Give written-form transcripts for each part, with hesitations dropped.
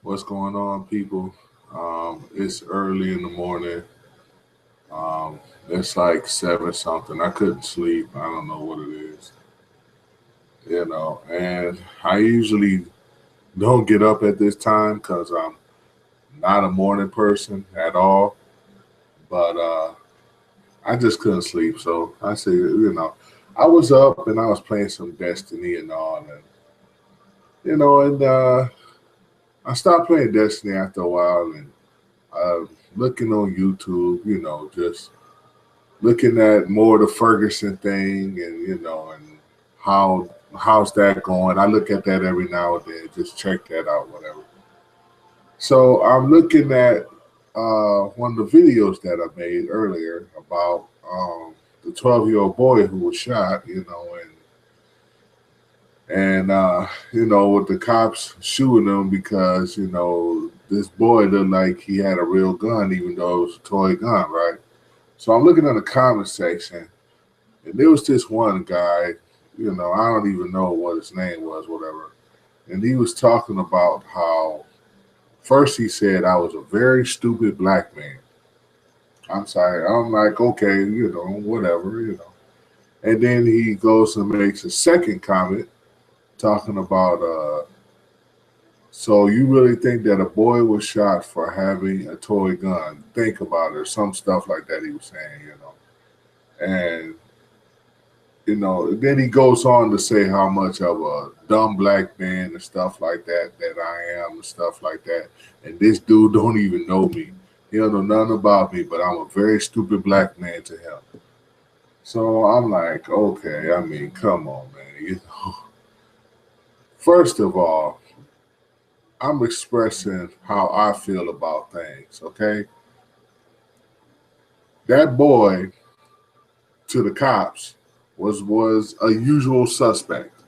What's going on, people? It's early in the morning. It's like seven something. I couldn't sleep. I don't know what it is, And I usually don't get up at this time because I'm not a morning person at all. But I just couldn't sleep, so I said, I was up and I was playing some Destiny and all, and I stopped playing Destiny after a while and looking on YouTube, just looking at more of the Ferguson thing and how's that going. I look at that every now and then, just check that out, whatever. So I'm looking at one of the videos that I made earlier about the 12-year-old boy who was shot, and with the cops shooting him because this boy looked like he had a real gun, even though it was a toy gun, right? So I'm looking at the comment section, and there was this one guy, I don't even know what his name was, whatever. And he was talking about how first he said I was a very stupid black man. I'm sorry. I'm like, okay, whatever. And then he goes and makes a second comment talking about, so you really think that a boy was shot for having a toy gun? Think about it, or some stuff like that he was saying. And then he goes on to say how much of a dumb black man and stuff like that I am and stuff like that. And this dude don't even know me. He don't know nothing about me, but I'm a very stupid black man to him. So I'm like, okay, I mean, come on, man. First of all, I'm expressing how I feel about things, okay? That boy to the cops was a usual suspect.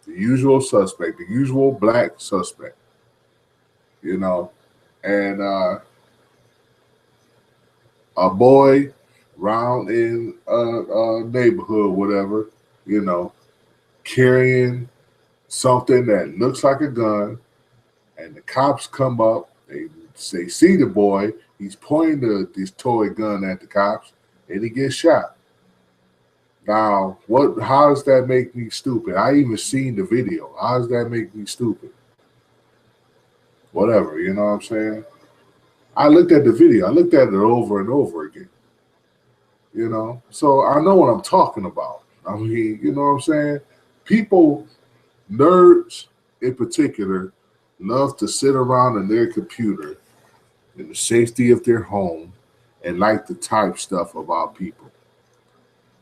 The usual suspect, the usual black suspect, you know. And a boy round in a neighborhood, whatever, you know, carrying something that looks like a gun, and the cops come up, they see the boy, he's pointing this toy gun at the cops, and he gets shot. Now, what? How does that make me stupid? I even seen the video. How does that make me stupid? Whatever, you know what I'm saying? I looked at the video. I looked at it over and over again. So I know what I'm talking about. I mean, you know what I'm saying? People, nerds in particular, love to sit around in their computer in the safety of their home and like to type stuff about people.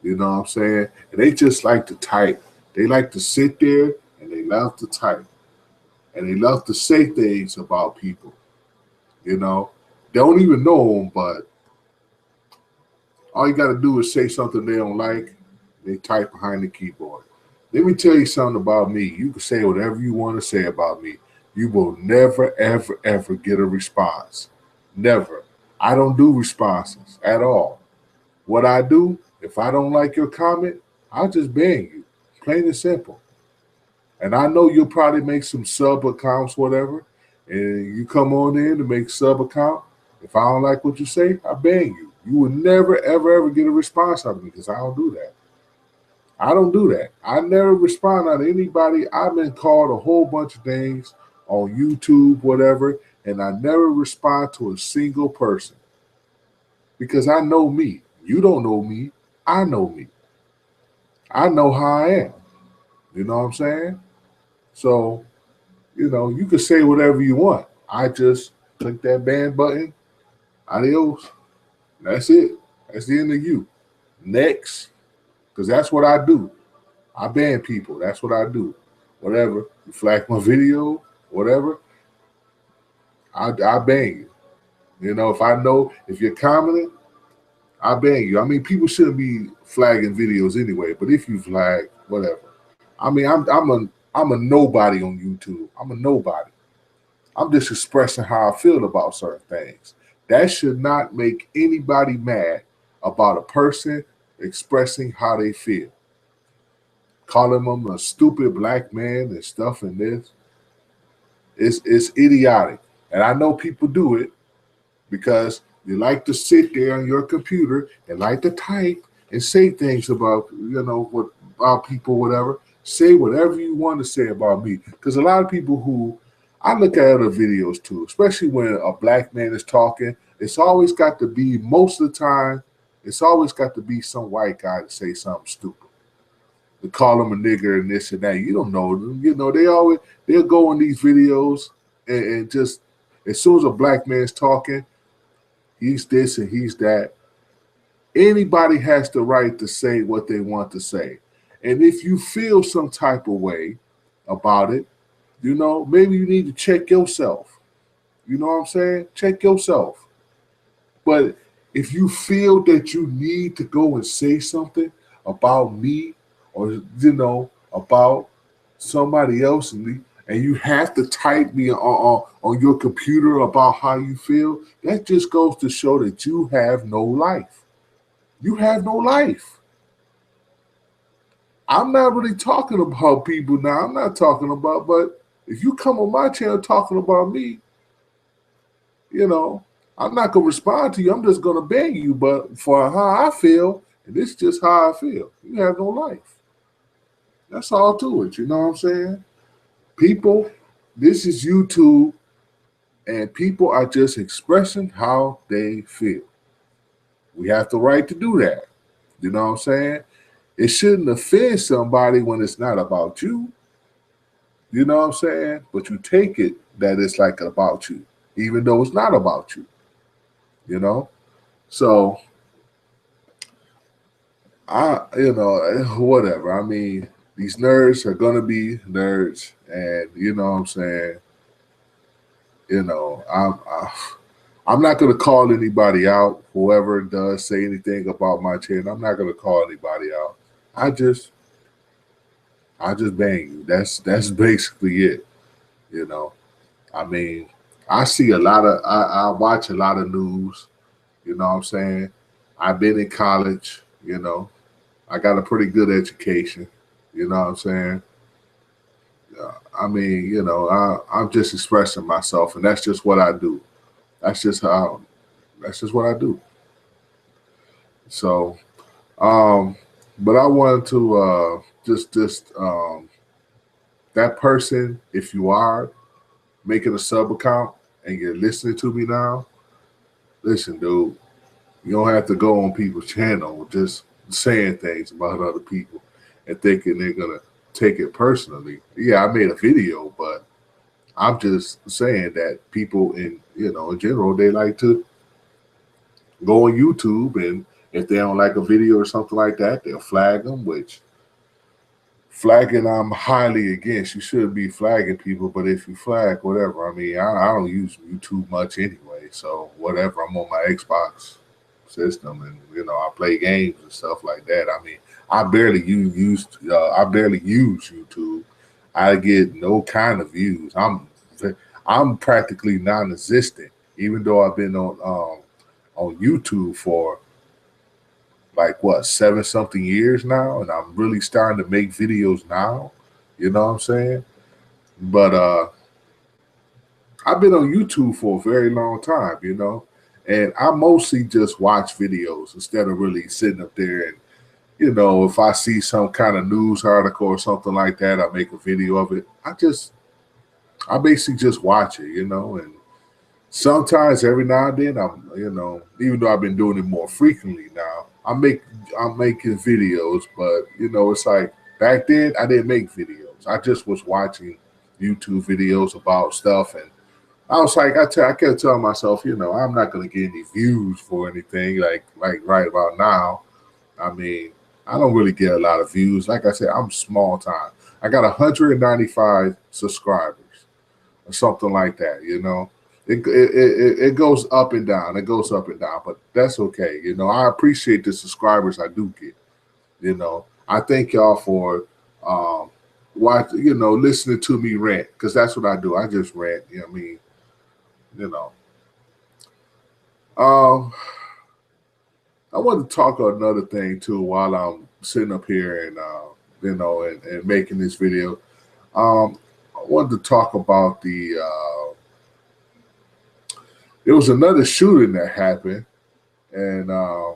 You know what I'm saying? And they just like to type. They like to sit there and they love to type. And they love to say things about people. You know, they don't even know them, but all you got to do is say something they don't like. They type behind the keyboard. Let me tell you something about me. You can say whatever you want to say about me. You will never, ever, ever get a response. Never. I don't do responses at all. What I do, if I don't like your comment, I'll just ban you. Plain and simple. And I know you'll probably make some sub accounts, whatever, and you come on in to make sub account. If I don't like what you say, I ban you. You will never, ever, ever get a response out of me because I don't do that. I don't do that. I never respond out to anybody. I've been called a whole bunch of things on YouTube, whatever, and I never respond to a single person because I know me. You don't know me. I know me. I know how I am. You know what I'm saying? So, you can say whatever you want. I just click that ban button. Adios. That's it. That's the end of you. Next. Because that's what I do. I ban people. That's what I do. Whatever. You flag my video, whatever, I ban you. If I know if you're commenting, I ban you. I mean, people shouldn't be flagging videos anyway, but if you flag, whatever. I mean, I'm a nobody on YouTube. I'm a nobody. I'm just expressing how I feel about certain things. That should not make anybody mad about a person expressing how they feel. Calling them a stupid black man and stuff and this. It's idiotic. And I know people do it because you like to sit there on your computer and like to type and say things about, what about people, whatever. Say whatever you want to say about me. Because a lot of people who I look at other videos too, especially when a black man is talking, it's always got to be most of the time, it's always got to be some white guy to say something stupid. To call him a nigger and this and that. You don't know them. They'll go on these videos and just as soon as a black man's talking, he's this and he's that. Anybody has the right to say what they want to say. And if you feel some type of way about it, maybe you need to check yourself. You know what I'm saying? Check yourself. But if you feel that you need to go and say something about me or, about somebody else and you have to type me on your computer about how you feel, that just goes to show that you have no life. You have no life. I'm not really talking about people now. I'm not talking about, but if you come on my channel talking about me, I'm not going to respond to you. I'm just going to beg you. But for how I feel, and this is just how I feel, you have no life. That's all to it. You know what I'm saying? People, this is YouTube, and people are just expressing how they feel. We have the right to do that. You know what I'm saying? It shouldn't offend somebody when it's not about you. You know what I'm saying? But you take it that it's like about you, even though it's not about you. So whatever. I mean, these nerds are gonna be nerds, and you know what I'm saying. I'm not gonna call anybody out. Whoever does say anything about my channel, I'm not gonna call anybody out. I just bang you. That's basically it. I mean, I see a lot of I watch a lot of news. You know what I'm saying? I've been in college. I got a pretty good education. You know what I'm saying? I mean, I'm just expressing myself, and that's just what I do. That's just how. That's just what I do. So, but I wanted to just that person, if you are making a sub account and you're listening to me now, listen, dude, you don't have to go on people's channel just saying things about other people and thinking they're gonna take it personally. Yeah, I made a video, but I'm just saying that people in general, they like to go on YouTube, and if they don't like a video or something like that, they'll flag them, which flagging I'm highly against. You shouldn't be flagging people, but if you flag, whatever. I mean, I don't use YouTube much anyway, so whatever. I'm on my Xbox system, and I play games and stuff like that. I mean, I barely use YouTube. I get no kind of views. I'm practically non-existent, even though I've been on YouTube for like what 7-something years now, and I'm really starting to make videos now. You know what I'm saying? But I've been on YouTube for a very long time, and I mostly just watch videos instead of really sitting up there and if I see some kind of news article or something like that, I make a video of it. I basically just watch it, and sometimes every now and then even though I've been doing it more frequently now, I'm making videos, but it's like back then I didn't make videos. I just was watching YouTube videos about stuff, and I was like, I kept telling myself, I'm not gonna get any views for anything like right about now. I mean, I don't really get a lot of views. Like I said, I'm small time. I got 195 subscribers or something like that. It goes up and down. It goes up and down, but that's okay. I appreciate the subscribers I do get. I thank y'all for listening to me rant, because that's what I do. I just rant. I mean, um, I want to talk another thing too while I'm sitting up here and and making this video. Um, wanted to talk about there was another shooting that happened, and I'm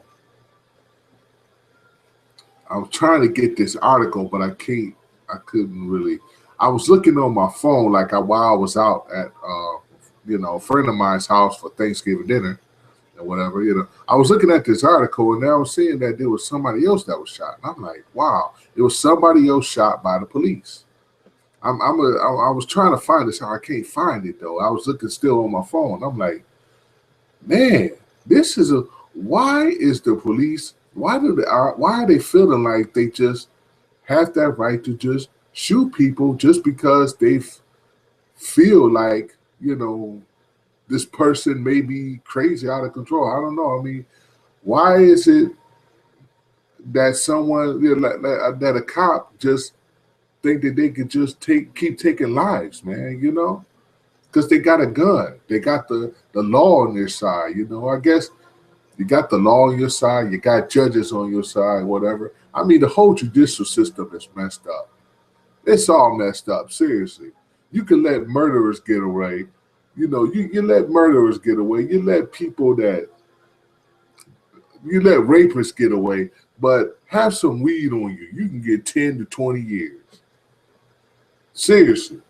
trying to get this article, but I can't. I couldn't really. I was looking on my phone like while I was out at a friend of mine's house for Thanksgiving dinner and whatever. I was looking at this article and I was seeing that there was somebody else that was shot, and I'm like, wow, it was somebody else shot by the police. I was trying to find this. I can't find it though. I was looking still on my phone. I'm like, man, this is a. Why is the police? Why are they feeling like they just have that right to just shoot people just because they feel like this person may be crazy out of control? I don't know. I mean, why is it that someone that a cop just think that they could just keep taking lives, man? Because they got a gun, they got the law on their side. I guess you got the law on your side, you got judges on your side, whatever. I mean, the whole judicial system is messed up. It's all messed up, seriously. You can let murderers get away. You let murderers get away. You let rapists get away, but have some weed on you. You can get 10 to 20 years. Seriously.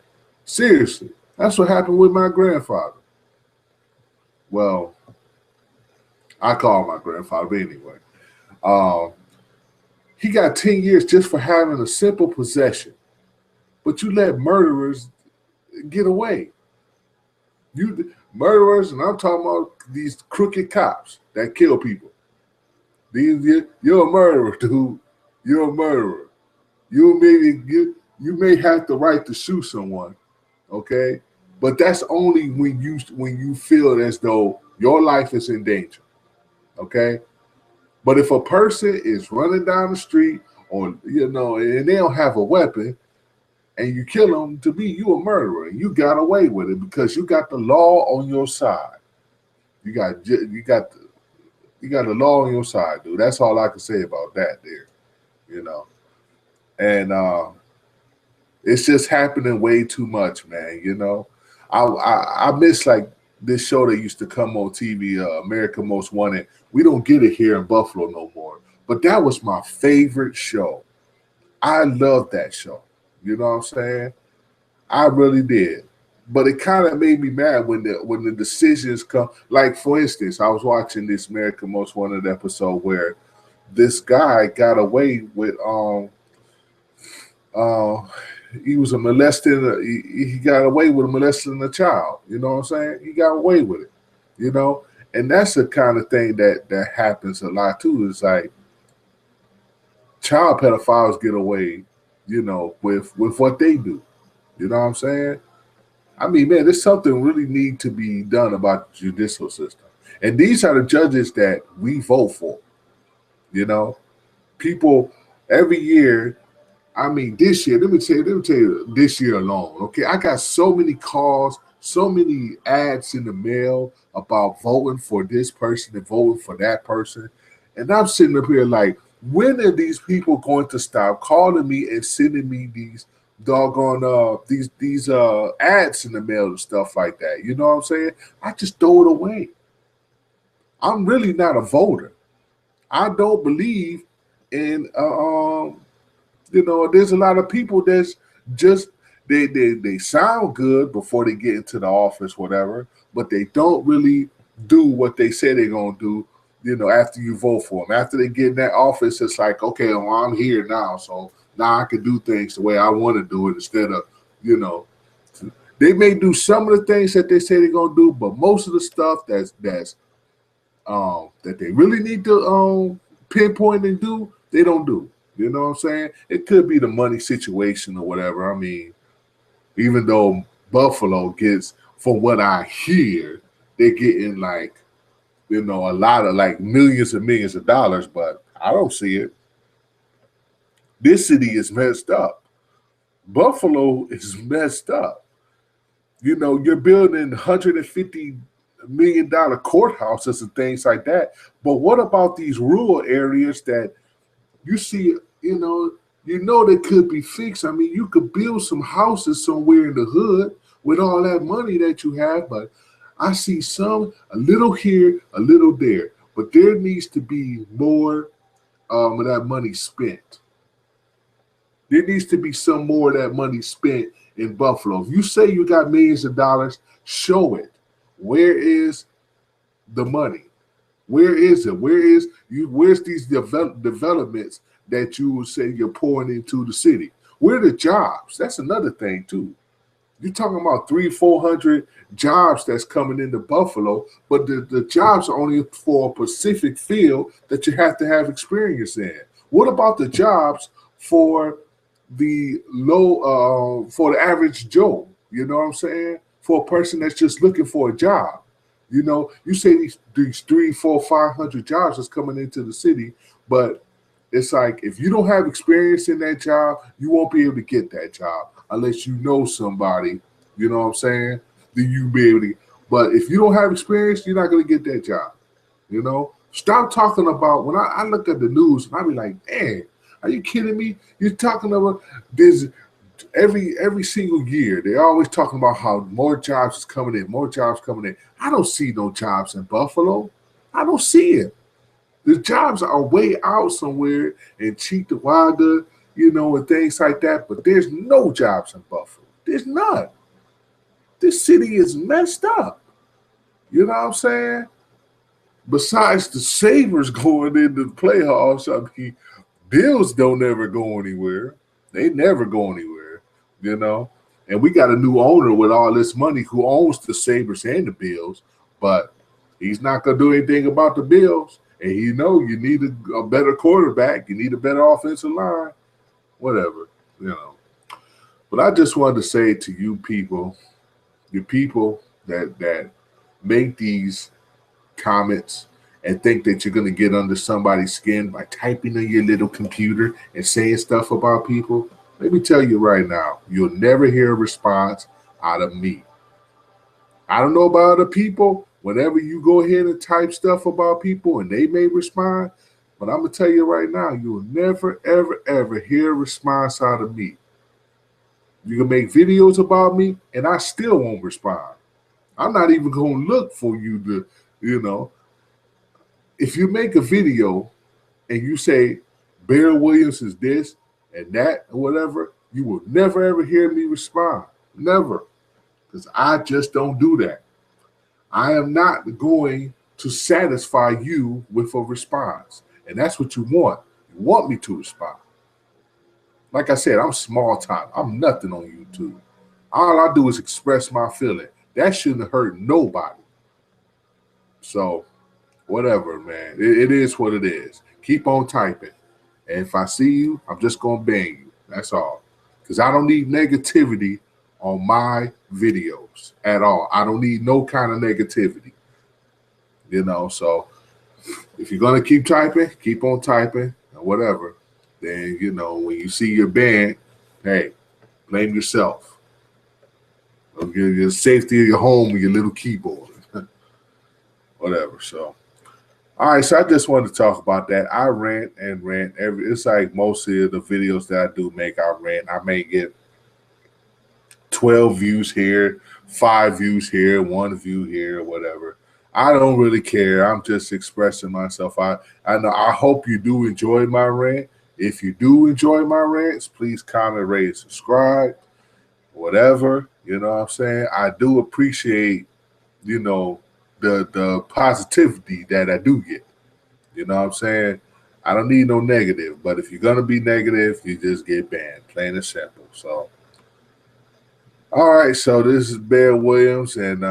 That's what happened with my grandfather. Well, I call my grandfather anyway. He got 10 years just for having a simple possession. But you let murderers get away. Murderers, and I'm talking about these crooked cops that kill people. You're a murderer, dude. You're a murderer. You may have the right to shoot someone, okay? But that's only when you feel as though your life is in danger, okay? But if a person is running down the street or and they don't have a weapon, and you kill them, to me, you a murderer. And you got away with it because you got the law on your side. You got the law on your side, dude. That's all I can say about that there, And it's just happening way too much, man. I miss like this show that used to come on TV, America Most Wanted. We don't get it here in Buffalo no more. But that was my favorite show. I loved that show. You know what I'm saying? I really did. But it kind of made me mad when the decisions come. Like, for instance, I was watching this America Most Wanted episode where this guy got away with he was a molesting. He got away with molesting a child. You know what I'm saying? He got away with it. And that's the kind of thing that happens a lot too. It's like child pedophiles get away, with what they do. You know what I'm saying? I mean, man, there's something really need to be done about the judicial system. And these are the judges that we vote for. People every year. I mean, this year, let me tell you this year alone, okay? I got so many calls, so many ads in the mail about voting for this person and voting for that person. And I'm sitting up here like, when are these people going to stop calling me and sending me these doggone these ads in the mail and stuff like that? You know what I'm saying? I just throw it away. I'm really not a voter. I don't believe in there's a lot of people that's just they sound good before they get into the office, whatever, but they don't really do what they say they're gonna do. After you vote for them, after they get in that office, it's like, okay, well, I'm here now, so now I can do things the way I want to do it instead of, they may do some of the things that they say they're gonna do, but most of the stuff that they really need to pinpoint and do, they don't do. You know what I'm saying? It could be the money situation or whatever. I mean, even though Buffalo gets, from what I hear, they're getting like, a lot of like millions and millions of dollars, but I don't see it. This city is messed up. Buffalo is messed up. You're building $150 million courthouses and things like that. But what about these rural areas that you see, you know they could be fixed. I mean, you could build some houses somewhere in the hood with all that money that you have, but I see some a little here, a little there. But there needs to be more of that money spent. There needs to be some more of that money spent in Buffalo. If you say you got millions of dollars, show it. Where is the money? Where is it? Where is you? Where's these developments that you would say you're pouring into the city? Where are the jobs? That's another thing too. You're talking about 400 jobs that's coming into Buffalo, but the jobs are only for a specific field that you have to have experience in. What about the jobs for the for the average Joe? You know what I'm saying? For a person that's just looking for a job. You know, you say these 3, 4, 500 jobs that's coming into the city, but it's like if you don't have experience in that job, you won't be able to get that job unless you know somebody. You know what I'm saying? Then you be able to. But if you don't have experience, you're not going to get that job. You know, stop talking about when I look at the news and I be like, "Man, are you kidding me? You're talking about this." Every single year, they're always talking about how more jobs is coming in, more jobs coming in. I don't see no jobs in Buffalo. I don't see it. The jobs are way out somewhere in Cheektowaga, you know, and things like that. But there's no jobs in Buffalo. There's none. This city is messed up. You know what I'm saying? Besides the Sabres going into the playoffs, I mean, Bills don't ever go anywhere. They never go anywhere, you know. And we got a new owner with all this money who owns the Sabres and the Bills, but he's not going to do anything about the Bills. And you know you need a better quarterback. You need a better offensive line, whatever, you know. But I just wanted to say to you people, the people that make these comments and think that you're going to get under somebody's skin by typing on your little computer and saying stuff about people, let me tell you right now, you'll never hear a response out of me. I don't know about other people. Whenever you go ahead and type stuff about people and they may respond, but I'm going to tell you right now, you will never, ever, ever hear a response out of me. You can make videos about me and I still won't respond. I'm not even going to look for you to, you know, if you make a video and you say Bear Williams is this and that or whatever, you will never ever hear me respond. Never. Because I just don't do that. I am not going to satisfy you with a response. And that's what you want. You want me to respond. Like I said, I'm small time. I'm nothing on YouTube. All I do is express my feeling. That shouldn't hurt nobody. So, whatever, man. It is what it is. Keep on typing. And if I see you, I'm just going to bang you. That's all. Because I don't need negativity on my videos at all. I don't need no kind of negativity. You know, so if you're going to keep typing, keep on typing and whatever. Then, you know, when you see your band, hey, blame yourself. Your safety of your home with your little keyboard. Whatever. So, all right. So I just wanted to talk about that. I rant and rant. It's like most of the videos that I do make, I rant. I may get 12 views here, 5 views here, 1 view here, whatever. I don't really care. I'm just expressing myself. I know. I hope you do enjoy my rant. If you do enjoy my rants, please comment, rate, and subscribe. Whatever. You know what I'm saying? I do appreciate, you know, the positivity that I do get. You know what I'm saying? I don't need no negative, but if you're gonna be negative, you just get banned. Plain and simple. So, all right. So this is Bear Williams, and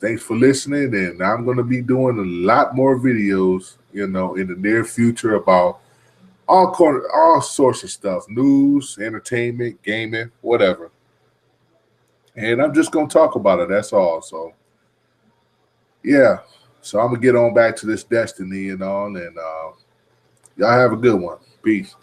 thanks for listening. And I'm gonna be doing a lot more videos, you know, in the near future about all sorts of stuff: news, entertainment, gaming, whatever. And I'm just gonna talk about it. That's all. So, yeah. So I'm gonna get on back to this destiny and all, and y'all have a good one. Peace.